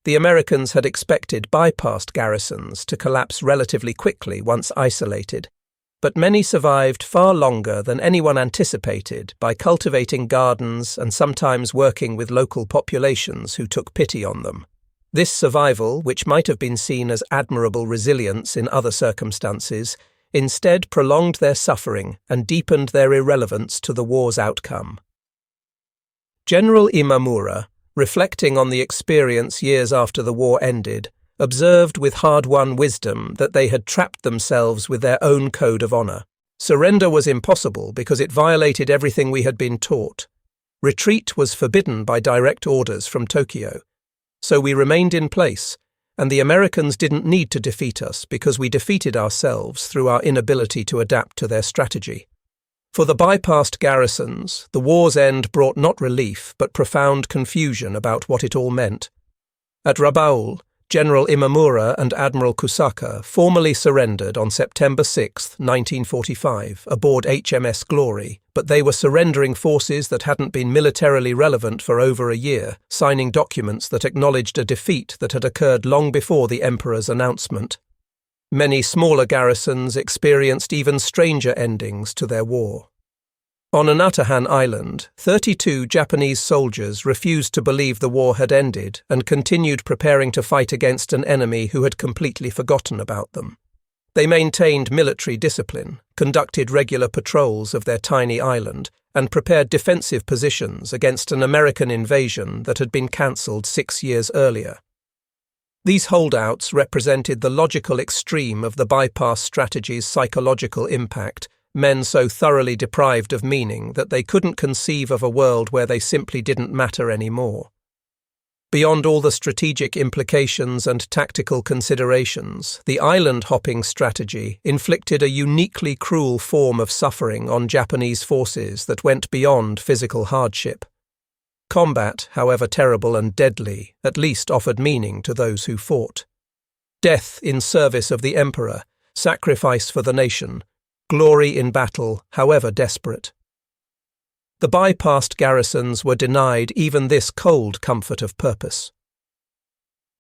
The Americans had expected bypassed garrisons to collapse relatively quickly once isolated, but many survived far longer than anyone anticipated by cultivating gardens and sometimes working with local populations who took pity on them. This survival, which might have been seen as admirable resilience in other circumstances, instead prolonged their suffering and deepened their irrelevance to the war's outcome. General Imamura, reflecting on the experience years after the war ended, observed with hard-won wisdom that they had trapped themselves with their own code of honor. Surrender was impossible because it violated everything we had been taught. Retreat was forbidden by direct orders from Tokyo. So we remained in place, and the Americans didn't need to defeat us because we defeated ourselves through our inability to adapt to their strategy. For the bypassed garrisons, the war's end brought not relief but profound confusion about what it all meant. At Rabaul, General Imamura and Admiral Kusaka formally surrendered on September 6, 1945, aboard HMS Glory, but they were surrendering forces that hadn't been militarily relevant for over a year, signing documents that acknowledged a defeat that had occurred long before the Emperor's announcement. Many smaller garrisons experienced even stranger endings to their war. On Anatahan Island, 32 Japanese soldiers refused to believe the war had ended and continued preparing to fight against an enemy who had completely forgotten about them. They maintained military discipline, conducted regular patrols of their tiny island, and prepared defensive positions against an American invasion that had been cancelled 6 years earlier. These holdouts represented the logical extreme of the bypass strategy's psychological impact, men so thoroughly deprived of meaning that they couldn't conceive of a world where they simply didn't matter anymore. Beyond all the strategic implications and tactical considerations, the island-hopping strategy inflicted a uniquely cruel form of suffering on Japanese forces that went beyond physical hardship. Combat, however terrible and deadly, at least offered meaning to those who fought. Death in service of the emperor, sacrifice for the nation, glory in battle, however desperate. The bypassed garrisons were denied even this cold comfort of purpose.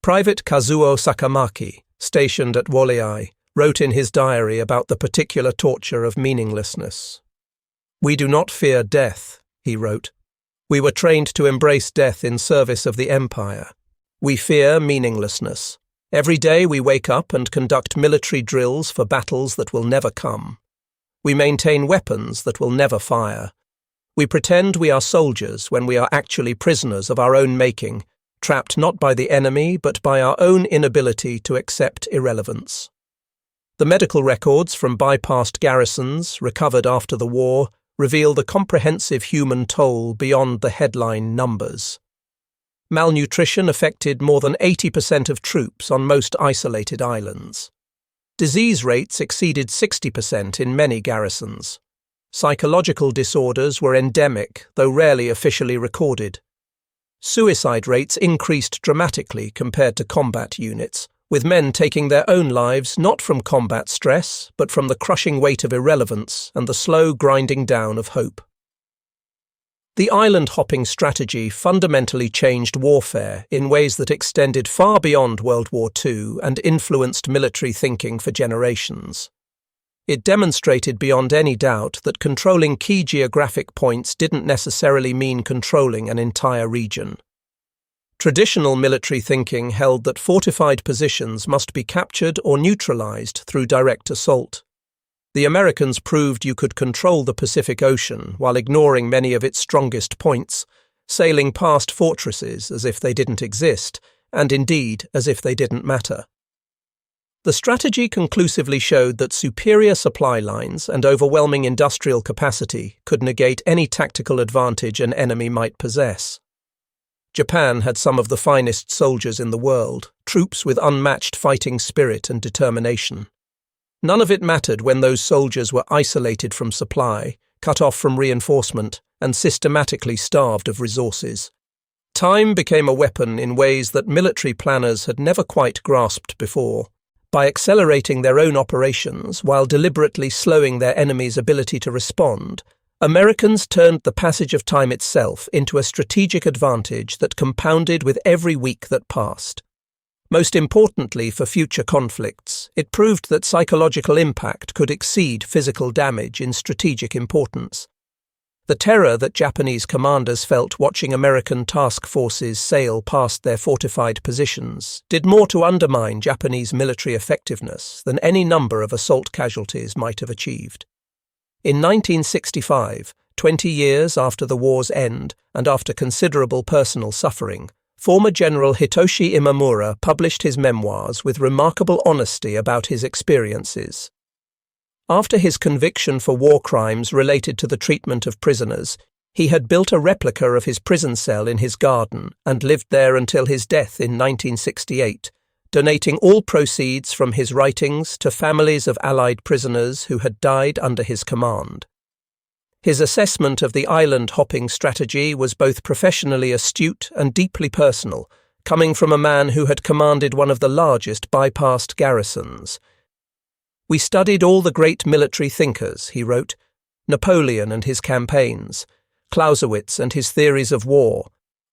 Private Kazuo Sakamaki, stationed at Woliai, wrote in his diary about the particular torture of meaninglessness. "We do not fear death," he wrote. "We were trained to embrace death in service of the empire. We fear meaninglessness. Every day we wake up and conduct military drills for battles that will never come. We maintain weapons that will never fire. We pretend we are soldiers when we are actually prisoners of our own making, trapped not by the enemy but by our own inability to accept irrelevance." The medical records from bypassed garrisons, recovered after the war, reveal the comprehensive human toll beyond the headline numbers. Malnutrition affected more than 80% of troops on most isolated islands. Disease rates exceeded 60% in many garrisons. Psychological disorders were endemic, though rarely officially recorded. Suicide rates increased dramatically compared to combat units, with men taking their own lives not from combat stress, but from the crushing weight of irrelevance and the slow grinding down of hope. The island-hopping strategy fundamentally changed warfare in ways that extended far beyond World War II and influenced military thinking for generations. It demonstrated beyond any doubt that controlling key geographic points didn't necessarily mean controlling an entire region. Traditional military thinking held that fortified positions must be captured or neutralized through direct assault. The Americans proved you could control the Pacific Ocean while ignoring many of its strongest points, sailing past fortresses as if they didn't exist, and indeed as if they didn't matter. The strategy conclusively showed that superior supply lines and overwhelming industrial capacity could negate any tactical advantage an enemy might possess. Japan had some of the finest soldiers in the world, troops with unmatched fighting spirit and determination. None of it mattered when those soldiers were isolated from supply, cut off from reinforcement, and systematically starved of resources. Time became a weapon in ways that military planners had never quite grasped before. By accelerating their own operations while deliberately slowing their enemy's ability to respond, Americans turned the passage of time itself into a strategic advantage that compounded with every week that passed. Most importantly for future conflicts, it proved that psychological impact could exceed physical damage in strategic importance. The terror that Japanese commanders felt watching American task forces sail past their fortified positions did more to undermine Japanese military effectiveness than any number of assault casualties might have achieved. In 1965, 20 years after the war's end and after considerable personal suffering, former General Hitoshi Imamura published his memoirs with remarkable honesty about his experiences. After his conviction for war crimes related to the treatment of prisoners, he had built a replica of his prison cell in his garden and lived there until his death in 1968, donating all proceeds from his writings to families of Allied prisoners who had died under his command. His assessment of the island-hopping strategy was both professionally astute and deeply personal, coming from a man who had commanded one of the largest bypassed garrisons. "We studied all the great military thinkers," he wrote, Napoleon and his campaigns, Clausewitz and his theories of war,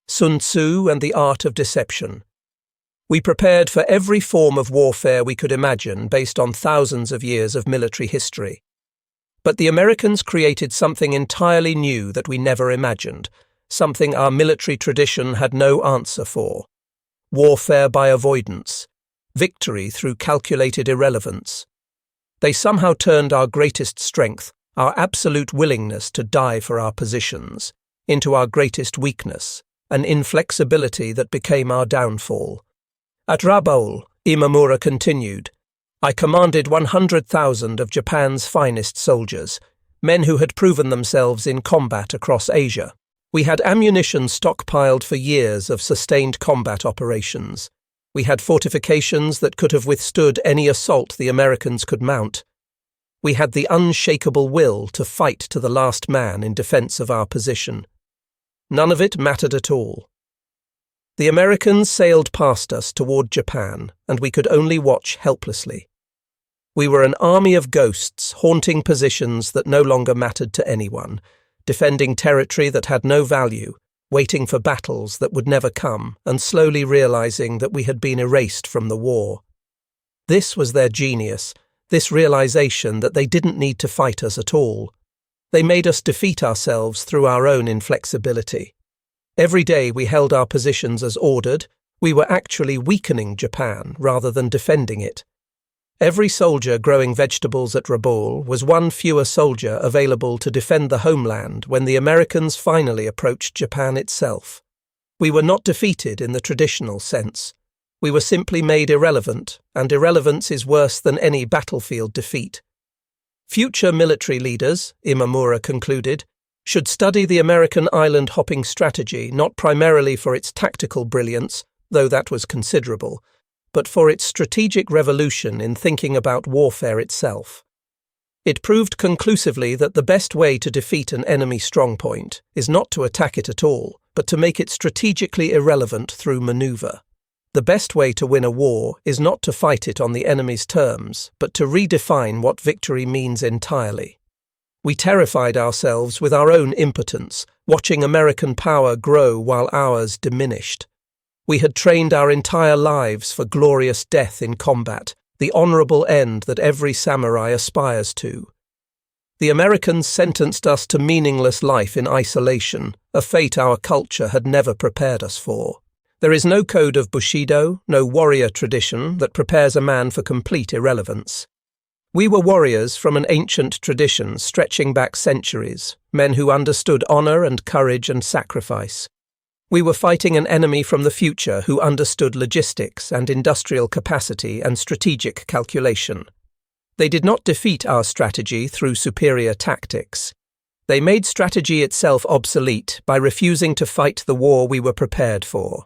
Sun Tzu and the art of deception. We prepared for every form of warfare we could imagine based on thousands of years of military history. But the Americans created something entirely new that we never imagined, something our military tradition had no answer for. Warfare by avoidance, victory through calculated irrelevance. They somehow turned our greatest strength, our absolute willingness to die for our positions, into our greatest weakness, an inflexibility that became our downfall. At Rabaul, Imamura continued, "I commanded 100,000 of Japan's finest soldiers, men who had proven themselves in combat across Asia. We had ammunition stockpiled for years of sustained combat operations. We had fortifications that could have withstood any assault the Americans could mount. We had the unshakable will to fight to the last man in defense of our position. None of it mattered at all. The Americans sailed past us toward Japan, and we could only watch helplessly. We were an army of ghosts haunting positions that no longer mattered to anyone, defending territory that had no value, waiting for battles that would never come, and slowly realizing that we had been erased from the war. This was their genius, this realization that they didn't need to fight us at all. They made us defeat ourselves through our own inflexibility. Every day we held our positions as ordered, we were actually weakening Japan rather than defending it. Every soldier growing vegetables at Rabaul was one fewer soldier available to defend the homeland when the Americans finally approached Japan itself. We were not defeated in the traditional sense. We were simply made irrelevant, and irrelevance is worse than any battlefield defeat. Future military leaders, Imamura concluded, should study the American island-hopping strategy not primarily for its tactical brilliance, though that was considerable, but for its strategic revolution in thinking about warfare itself. It proved conclusively that the best way to defeat an enemy strongpoint is not to attack it at all, but to make it strategically irrelevant through maneuver. The best way to win a war is not to fight it on the enemy's terms, but to redefine what victory means entirely. We terrified ourselves with our own impotence, watching American power grow while ours diminished. We had trained our entire lives for glorious death in combat, the honorable end that every samurai aspires to. The Americans sentenced us to meaningless life in isolation, a fate our culture had never prepared us for. There is no code of Bushido, no warrior tradition that prepares a man for complete irrelevance. We were warriors from an ancient tradition stretching back centuries, men who understood honor and courage and sacrifice. We were fighting an enemy from the future who understood logistics and industrial capacity and strategic calculation. They did not defeat our strategy through superior tactics. They made strategy itself obsolete by refusing to fight the war we were prepared for.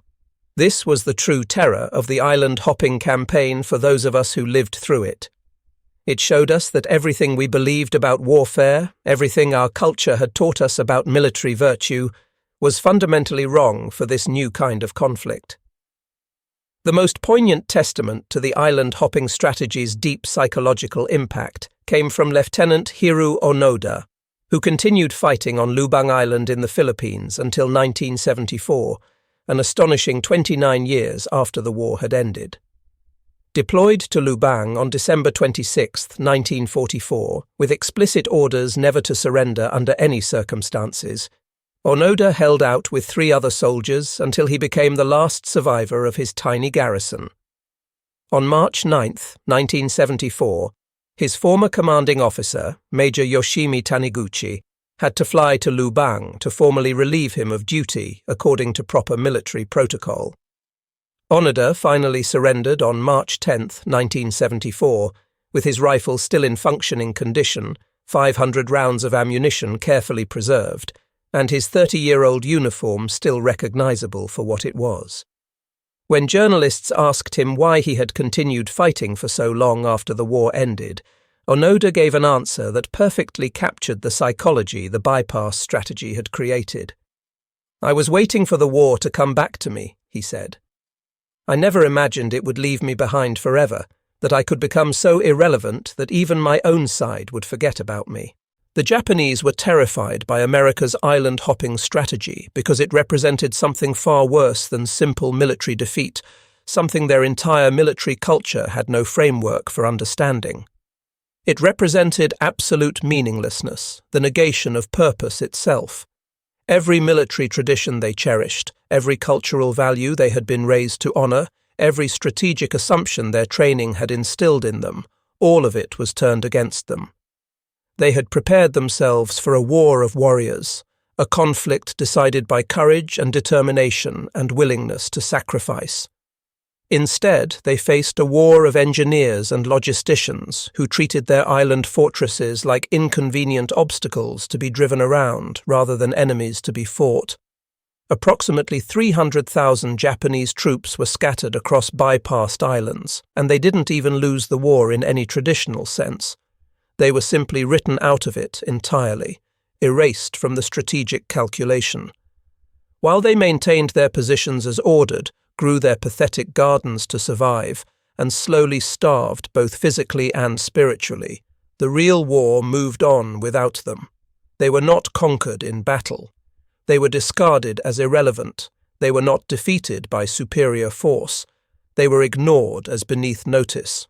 This was the true terror of the island-hopping campaign for those of us who lived through it. It showed us that everything we believed about warfare, everything our culture had taught us about military virtue, was fundamentally wrong for this new kind of conflict. The most poignant testament to the island-hopping strategy's deep psychological impact came from Lieutenant Hiroo Onoda, who continued fighting on Lubang Island in the Philippines until 1974, an astonishing 29 years after the war had ended. Deployed to Lubang on December 26, 1944, with explicit orders never to surrender under any circumstances, Onoda held out with 3 other soldiers until he became the last survivor of his tiny garrison. On March 9, 1974, his former commanding officer, Major Yoshimi Taniguchi, had to fly to Lubang to formally relieve him of duty according to proper military protocol. Onoda finally surrendered on March 10, 1974, with his rifle still in functioning condition, 500 rounds of ammunition carefully preserved, and his 30-year-old uniform still recognizable for what it was. When journalists asked him why he had continued fighting for so long after the war ended, Onoda gave an answer that perfectly captured the psychology the bypass strategy had created. "I was waiting for the war to come back to me," he said. "I never imagined it would leave me behind forever, that I could become so irrelevant that even my own side would forget about me." The Japanese were terrified by America's island-hopping strategy because it represented something far worse than simple military defeat, something their entire military culture had no framework for understanding. It represented absolute meaninglessness, the negation of purpose itself. Every military tradition they cherished, every cultural value they had been raised to honor, every strategic assumption their training had instilled in them, all of it was turned against them. They had prepared themselves for a war of warriors, a conflict decided by courage and determination and willingness to sacrifice. Instead, they faced a war of engineers and logisticians who treated their island fortresses like inconvenient obstacles to be driven around rather than enemies to be fought. Approximately 300,000 Japanese troops were scattered across bypassed islands, and they didn't even lose the war in any traditional sense. They were simply written out of it entirely, erased from the strategic calculation. While they maintained their positions as ordered, grew their pathetic gardens to survive, and slowly starved both physically and spiritually, the real war moved on without them. They were not conquered in battle. They were discarded as irrelevant. They were not defeated by superior force. They were ignored as beneath notice.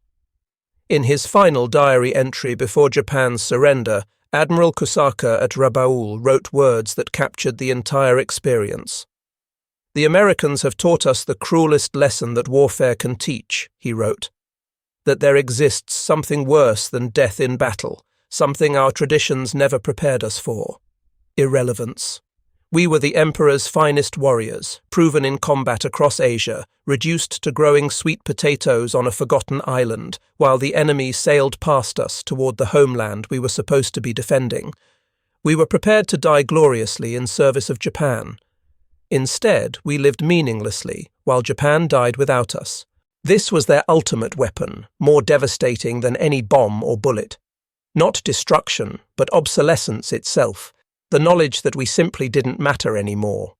In his final diary entry before Japan's surrender, Admiral Kusaka at Rabaul wrote words that captured the entire experience. "The Americans have taught us the cruelest lesson that warfare can teach," he wrote, "that there exists something worse than death in battle, something our traditions never prepared us for: irrelevance. We were the Emperor's finest warriors, proven in combat across Asia, reduced to growing sweet potatoes on a forgotten island, while the enemy sailed past us toward the homeland we were supposed to be defending. We were prepared to die gloriously in service of Japan. Instead, we lived meaninglessly, while Japan died without us. This was their ultimate weapon, more devastating than any bomb or bullet. Not destruction, but obsolescence itself, the knowledge that we simply didn't matter anymore.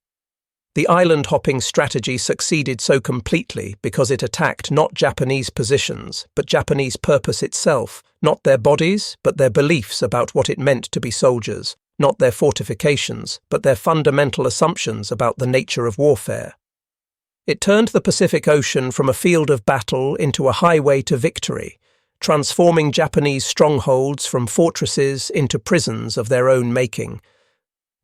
The island-hopping strategy succeeded so completely because it attacked not Japanese positions, but Japanese purpose itself, not their bodies, but their beliefs about what it meant to be soldiers, not their fortifications, but their fundamental assumptions about the nature of warfare. It turned the Pacific Ocean from a field of battle into a highway to victory, transforming Japanese strongholds from fortresses into prisons of their own making.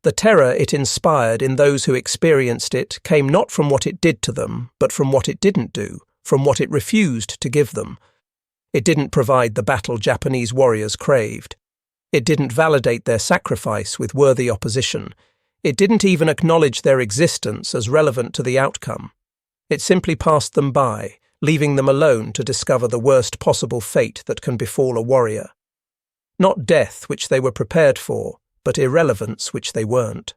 The terror it inspired in those who experienced it came not from what it did to them, but from what it didn't do, from what it refused to give them. It didn't provide the battle Japanese warriors craved. It didn't validate their sacrifice with worthy opposition. It didn't even acknowledge their existence as relevant to the outcome. It simply passed them by, leaving them alone to discover the worst possible fate that can befall a warrior. Not death, which they were prepared for, but irrelevance, which they weren't.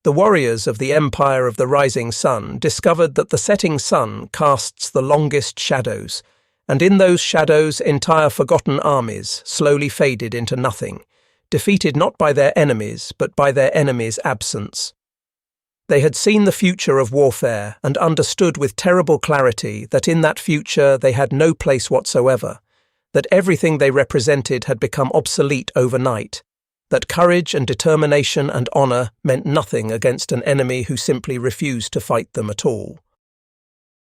The warriors of the Empire of the Rising Sun discovered that the setting sun casts the longest shadows, and in those shadows entire forgotten armies slowly faded into nothing, defeated not by their enemies, but by their enemies' absence. They had seen the future of warfare and understood with terrible clarity that in that future they had no place whatsoever, that everything they represented had become obsolete overnight, that courage and determination and honor meant nothing against an enemy who simply refused to fight them at all.